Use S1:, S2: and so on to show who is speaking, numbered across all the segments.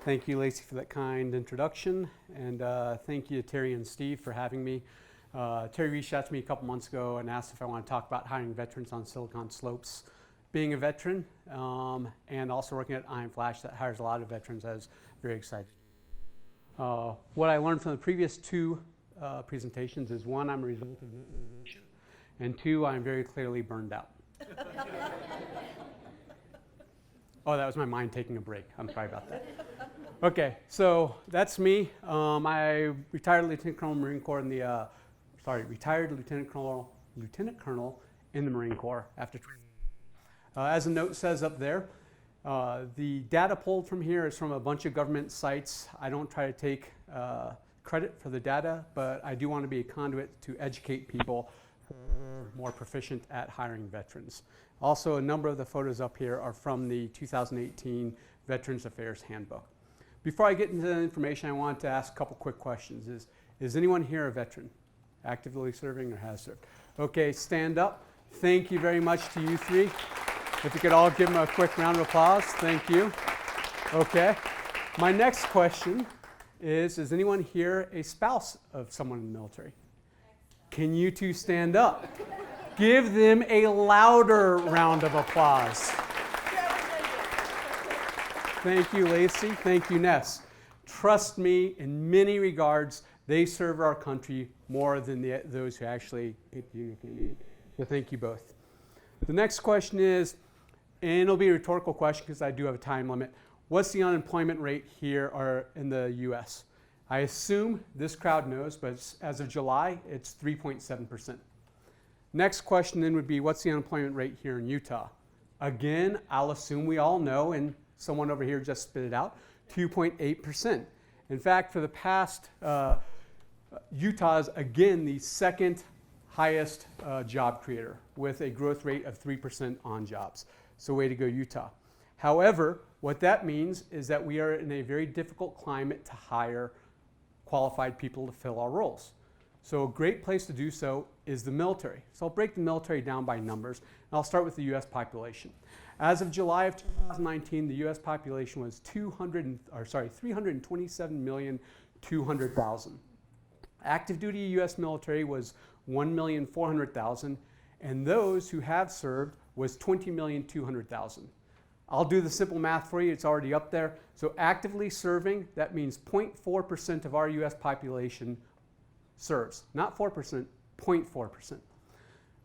S1: Thank you, Lacey, for that kind introduction, and thank you to Terry and Steve for having me. Terry reached out to me a couple months ago and asked if I want to talk about hiring veterans on Silicon Slopes. Being a veteran and also working at Iron Flash that hires a lot of veterans, I was very excited. What I learned from the previous two presentations is one, I'm a result of motivation, and two, I'm very clearly burned out. Oh, that was my mind taking a break. I'm sorry about that. Okay, so that's me. I retired Lieutenant Colonel Marine Corps in the, retired Lieutenant Colonel in the Marine Corps after training. As the note says up there, the data pulled from here is from a bunch of government sites. I don't try to take credit for the data, but I do want to be a conduit to educate people who are more proficient at hiring veterans. Also, a number of the photos up here are from the 2018 Veterans Affairs Handbook. Before I get into the information, I want to ask a couple quick questions. Is anyone here a veteran? Actively serving or has served? Okay, stand up. Thank you very much to you three. If you could all give them a quick round of applause. Thank you. Okay. My next question is anyone here a spouse of someone in the military? Can you two stand up? Give them a louder round of applause. Thank you, Lacey. Thank you, Ness. Trust me, in many regards, they serve our country more than those who actually. So thank you both. The next question is, and it'll be a rhetorical question because I do have a time limit. What's the unemployment rate here or in the U.S.? I assume this crowd knows, but as of July, it's 3.7%. Next question then would be, what's the unemployment rate here in Utah? Again, I'll assume we all know, and someone over here just spit it out, 2.8%. In fact, for the past, Utah is again the second highest job creator with a growth rate of 3% on jobs. So way to go, Utah. However, what that means is that we are in a very difficult climate to hire qualified people to fill our roles. So a great place to do so is the military. So I'll break the military down by numbers, and I'll start with the U.S. population. As of July of 2019, the U.S. population was 327,200,000. Active duty U.S. military was 1,400,000, and those who have served was 20,200,000. I'll do the simple math for you, it's already up there. So actively serving, that means 0.4% of our U.S. population serves. Not 4%, 0.4%.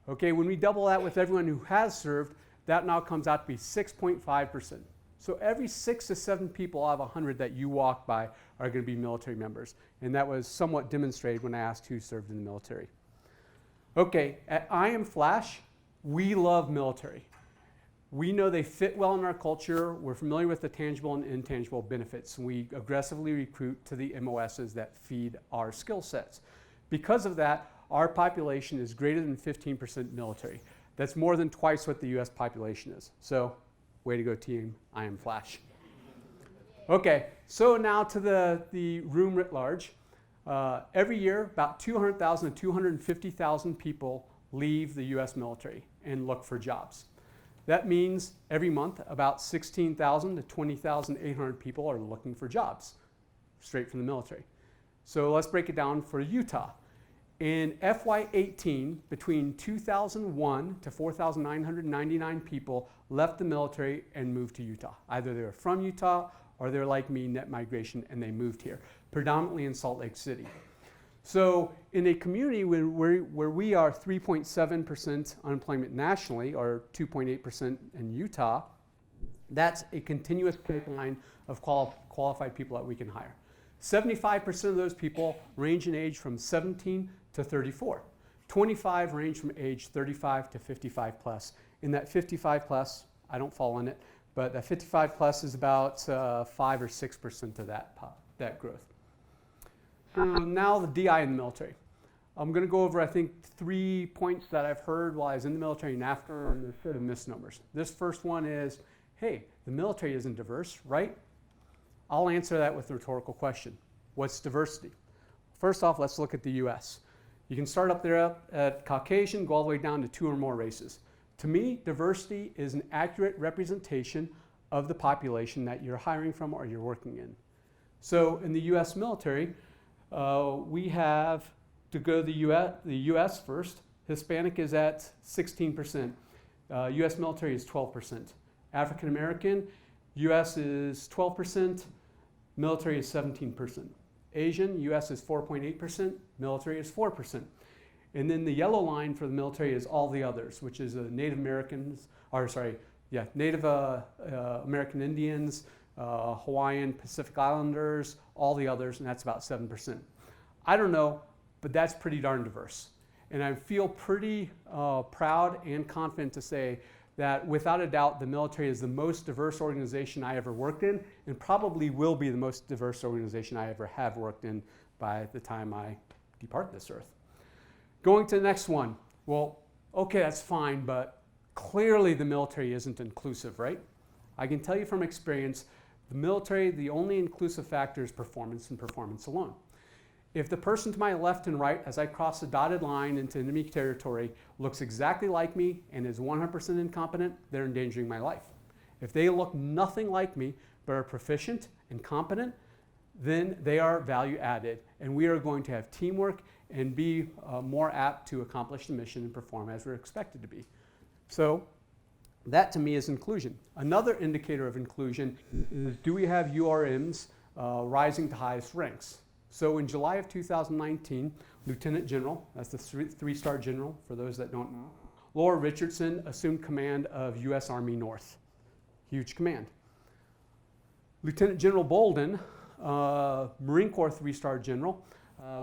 S1: Okay, when we double that with everyone who has served, that now comes out to be 6.5%. So every 6 to 7 people out of 100 that you walk by are going to be military members. And that was somewhat demonstrated when I asked who served in the military. Okay, at I Am Flash, we love military. We know they fit well in our culture. We're familiar with the tangible and intangible benefits. We aggressively recruit to the MOSs that feed our skill sets. Because of that, our population is greater than 15% military. That's more than twice what the US population is. So, way to go, team, I Am Flash. Okay, so now to the room writ large. Every year, about 200,000 to 250,000 people leave the US military and look for jobs. That means every month, about 16,000 to 20,800 people are looking for jobs, straight from the military. So let's break it down for Utah. In FY18, between 2,001 to 4,999 people left the military and moved to Utah. Either they were from Utah or they're like me, net migration, and they moved here, predominantly in Salt Lake City. So in a community where we are 3.7% unemployment nationally, or 2.8% in Utah, that's a continuous pipeline of qualified people that we can hire. 75% of those people range in age from 17 to 34. 25 range from age 35 to 55 plus. In that 55 plus, I don't fall in it, but that 55 plus is about 5 or 6% of that growth. Now the DI in the military. I'm going to go over, I think, 3 points that I've heard while I was in the military and after, and they're sort of misnomers. This first one is, hey, the military isn't diverse, right? I'll answer that with a rhetorical question. What's diversity? First off, let's look at the US. You can start up there at Caucasian, go all the way down to 2 or more races. To me, diversity is an accurate representation of the population that you're hiring from or you're working in. So in the US military, we have, to go to the US first, Hispanic is at 16%. US military is 12%. African American, US is 12%, military is 17%. Asian, US is 4.8%, military is 4%. And then the yellow line for the military is all the others, which is Native Americans, Native American Indians, Hawaiian, Pacific Islanders, all the others, and that's about 7%. I don't know, but that's pretty darn diverse. And I feel pretty proud and confident to say that without a doubt, the military is the most diverse organization I ever worked in, and probably will be the most diverse organization I ever have worked in by the time I depart this earth. Going to the next one. Well, okay, that's fine, but clearly the military isn't inclusive, right? I can tell you from experience, the military, the only inclusive factor is performance and performance alone. If the person to my left and right, as I cross the dotted line into enemy territory, looks exactly like me and is 100% incompetent, they're endangering my life. If they look nothing like me, but are proficient and competent, then they are value added, and we are going to have teamwork and be more apt to accomplish the mission and perform as we're expected to be. So that to me is inclusion. Another indicator of inclusion is, do we have URMs rising to highest ranks? So in July of 2019, Lieutenant General, that's the three-star general for those that don't know, Laura Richardson assumed command of U.S. Army North. Huge command. Lieutenant General Bolden, Marine Corps three-star general,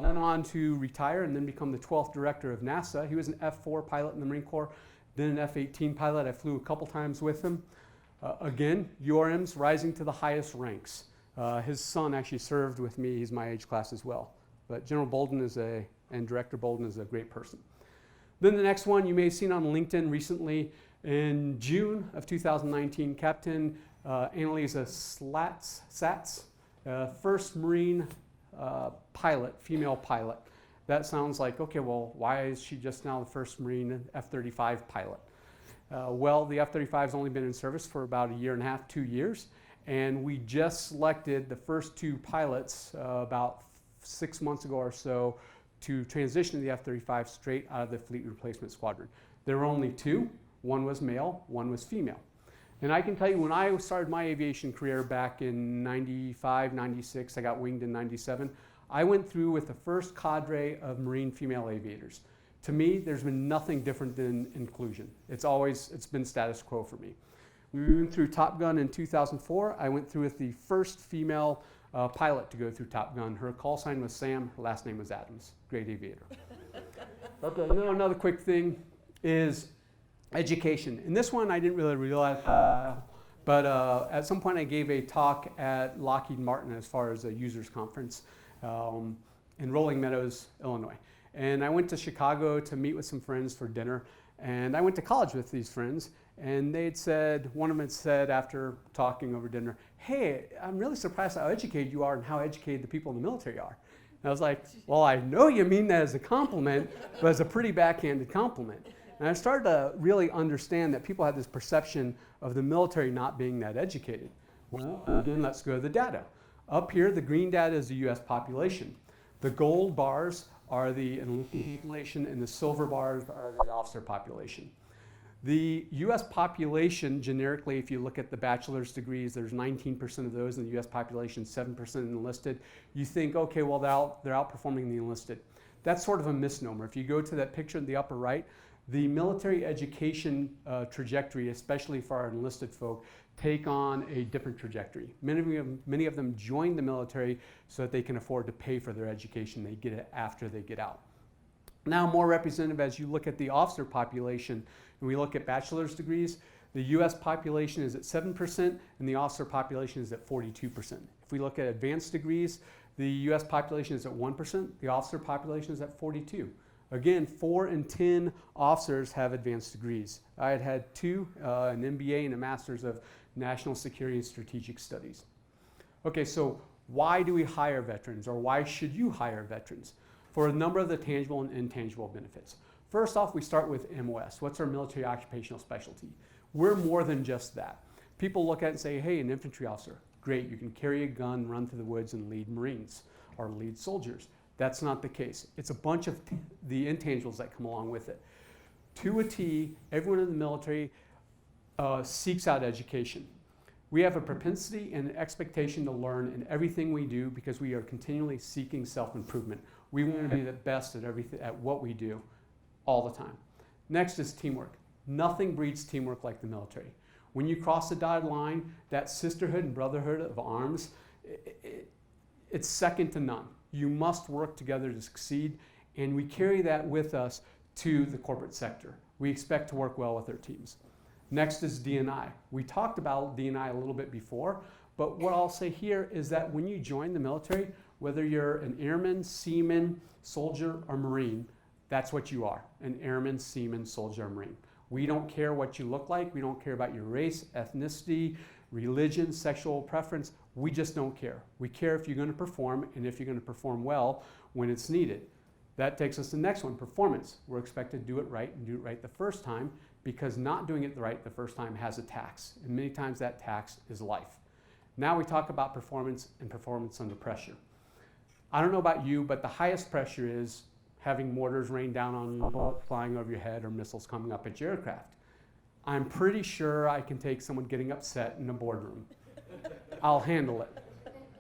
S1: went on to retire and then become the 12th director of NASA. He was an F-4 pilot in the Marine Corps, then an F-18 pilot. I flew a couple times with him. Again, URMs rising to the highest ranks. His son actually served with me. He's my age class as well. But General Bolden and Director Bolden is a great person. Then the next one you may have seen on LinkedIn recently. In June of 2019, Captain Annalisa Satz, first Marine pilot, female pilot. That sounds like, okay, well, why is she just now the first Marine F-35 pilot? Well, the F-35 has only been in service for about a year and a half, 2 years. And we just selected the first 2 pilots about 6 months ago or so to transition to the F-35 straight out of the Fleet Replacement Squadron. There were only 2. One was male, one was female. And I can tell you, when I started my aviation career back in 95, 96, I got winged in 97, I went through with the first cadre of Marine female aviators. To me, there's been nothing different than inclusion. It's been status quo for me. We went through Top Gun in 2004. I went through with the first female pilot to go through Top Gun. Her call sign was Sam, her last name was Adams. Great aviator. Okay, now another quick thing is education. And this one I didn't really realize, but at some point I gave a talk at Lockheed Martin as far as a users conference in Rolling Meadows, Illinois. And I went to Chicago to meet with some friends for dinner. And I went to college with these friends, and one of them had said after talking over dinner, hey, I'm really surprised how educated you are and how educated the people in the military are. And I was like, well, I know you mean that as a compliment, but as a pretty backhanded compliment. And I started to really understand that people had this perception of the military not being that educated. Well, again, let's go to the data. Up here, the green data is the US population. The gold bars are the enlisted population, and the silver bars are the officer population. The US population, generically, if you look at the bachelor's degrees, there's 19% of those in the US population, 7% enlisted. You think, okay, well, they're outperforming the enlisted. That's sort of a misnomer. If you go to that picture in the upper right, the military education trajectory, especially for our enlisted folk, take on a different trajectory. Many of them join the military so that they can afford to pay for their education. They get it after they get out. Now, more representative, as you look at the officer population, and we look at bachelor's degrees, the US population is at 7% and the officer population is at 42%. If we look at advanced degrees, the US population is at 1%, the officer population is at 42%. Again, 4 in 10 officers have advanced degrees. I had 2, an MBA and a Master's of National Security and Strategic Studies. Okay, so why do we hire veterans, or why should you hire veterans? for a number of the tangible and intangible benefits. First off, we start with MOS. What's our military occupational specialty? We're more than just that. People look at it and say, hey, an infantry officer, great, you can carry a gun, run through the woods, and lead Marines or lead soldiers. That's not the case. It's a bunch of the intangibles that come along with it. To a T, everyone in the military seeks out education. We have a propensity and an expectation to learn in everything we do because we are continually seeking self-improvement. We want to be the best at what we do all the time. Next is teamwork. Nothing breeds teamwork like the military. When you cross the dotted line, that sisterhood and brotherhood of arms, it's second to none. You must work together to succeed, and we carry that with us to the corporate sector. We expect to work well with our teams. Next is D&I. We talked about D&I a little bit before, but what I'll say here is that when you join the military, whether you're an airman, seaman, soldier, or Marine, that's what you are, an airman, seaman, soldier, or Marine. We don't care what you look like. We don't care about your race, ethnicity, religion, sexual preference. We just don't care. We care if you're going to perform and if you're going to perform well when it's needed. That takes us to the next one, performance. We're expected to do it right and do it right the first time because not doing it right the first time has a tax. And many times that tax is life. Now we talk about performance and performance under pressure. I don't know about you, but the highest pressure is having mortars rain down on you, flying over your head, or missiles coming up at your aircraft. I'm pretty sure I can take someone getting upset in a boardroom. I'll handle it.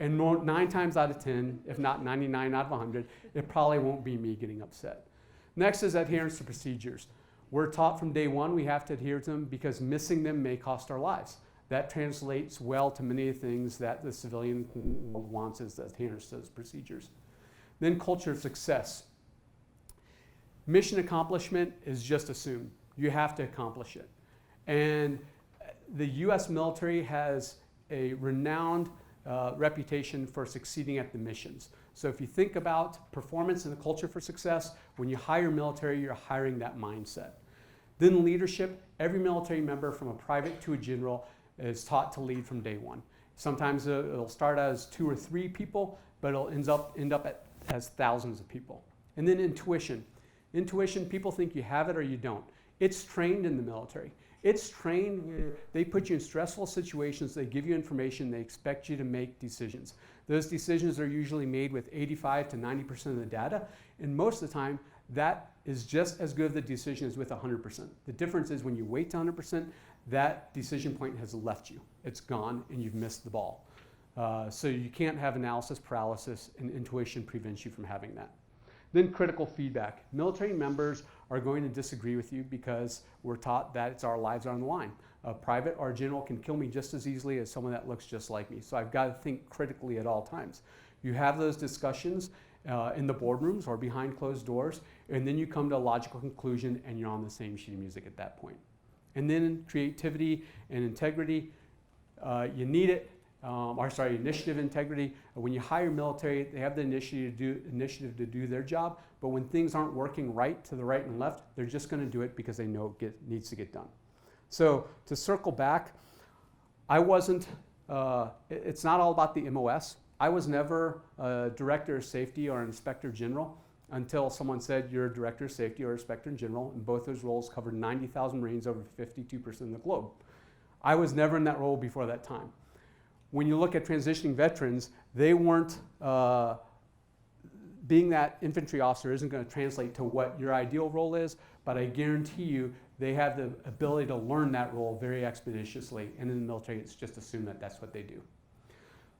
S1: And 9 times out of 10, if not 99 out of 100, it probably won't be me getting upset. Next is adherence to procedures. We're taught from day one we have to adhere to them because missing them may cost our lives. That translates well to many things that the civilian wants is adherence to those procedures. Then culture of success. Mission accomplishment is just assumed. You have to accomplish it. And the US military has a renowned reputation for succeeding at the missions. So if you think about performance and the culture for success, when you hire military, you're hiring that mindset. Then leadership, every military member from a private to a general is taught to lead from day one. Sometimes it'll start as 2 or 3 people, but it'll end up as thousands of people. And then intuition. Intuition, people think you have it or you don't. It's trained in the military. It's trained, they put you in stressful situations, they give you information, they expect you to make decisions. Those decisions are usually made with 85 to 90% of the data, and most of the time, that is just as good of the decision as with 100%. The difference is when you wait to 100%, that decision point has left you. It's gone, and you've missed the ball. So you can't have analysis paralysis, and intuition prevents you from having that. Then critical feedback. Military members are going to disagree with you because we're taught that it's our lives are on the line. A private or a general can kill me just as easily as someone that looks just like me. So I've got to think critically at all times. You have those discussions in the boardrooms or behind closed doors, and then you come to a logical conclusion and you're on the same sheet of music at that point. And then creativity and integrity, you need it. Initiative integrity. When you hire military, they have the initiative to do their job, but when things aren't working right to the right and left, they're just going to do it because they know it needs to get done. So to circle back, I wasn't, it's not all about the MOS. I was never a director of safety or an inspector general until someone said you're a director of safety or inspector general, and both those roles covered 90,000 Marines over 52% of the globe. I was never in that role before that time. When you look at transitioning veterans, they weren't, being that infantry officer isn't going to translate to what your ideal role is, but I guarantee you they have the ability to learn that role very expeditiously, and in the military it's just assumed that that's what they do.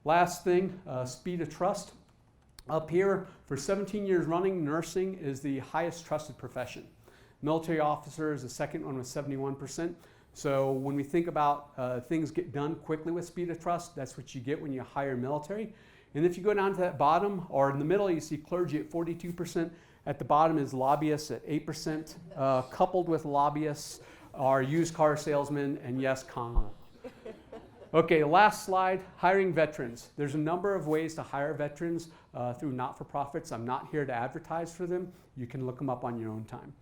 S1: Last thing, speed of trust. Up here, for 17 years running, nursing is the highest trusted profession. Military officer is the second one with 71%. So when we think about things get done quickly with speed of trust, that's what you get when you hire military. And if you go down to that bottom, or in the middle, you see clergy at 42%. At the bottom is lobbyists at 8%. Coupled with lobbyists are used car salesmen and yes, con. Okay, last slide, hiring veterans. There's a number of ways to hire veterans through not-for-profits. I'm not here to advertise for them. You can look them up on your own time.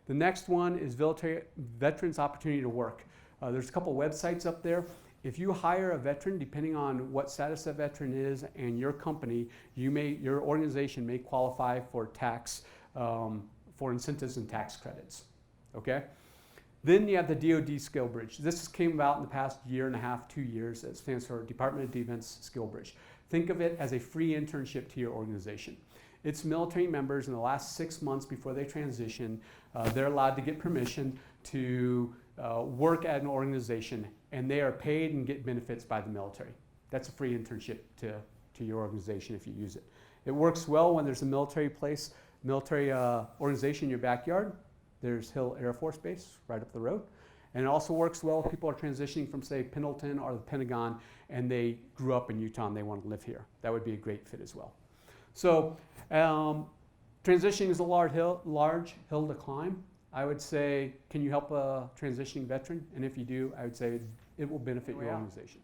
S1: The next one is Veterans Opportunity to Work. There's a couple websites up there. if you hire a veteran, depending on what status that veteran is and your company, your organization may qualify for tax, for incentives and tax credits, okay? Then you have the DoD Skill Bridge. This came about in the past year and a half, 2 years. It stands for Department of Defense Skill Bridge. Think of it as a free internship to your organization. Its military members in the last 6 months before they transition, they're allowed to get permission to work at an organization, and they are paid and get benefits by the military. That's a free internship to your organization if you use it. It works well when there's a military organization in your backyard. There's Hill Air Force Base right up the road. And it also works well if people are transitioning from, say, Pendleton or the Pentagon, and they grew up in Utah and they want to live here. That would be a great fit as well. So transitioning is a large hill to climb. I would say, can you help a transitioning veteran? And if you do, I would say it will benefit your organization.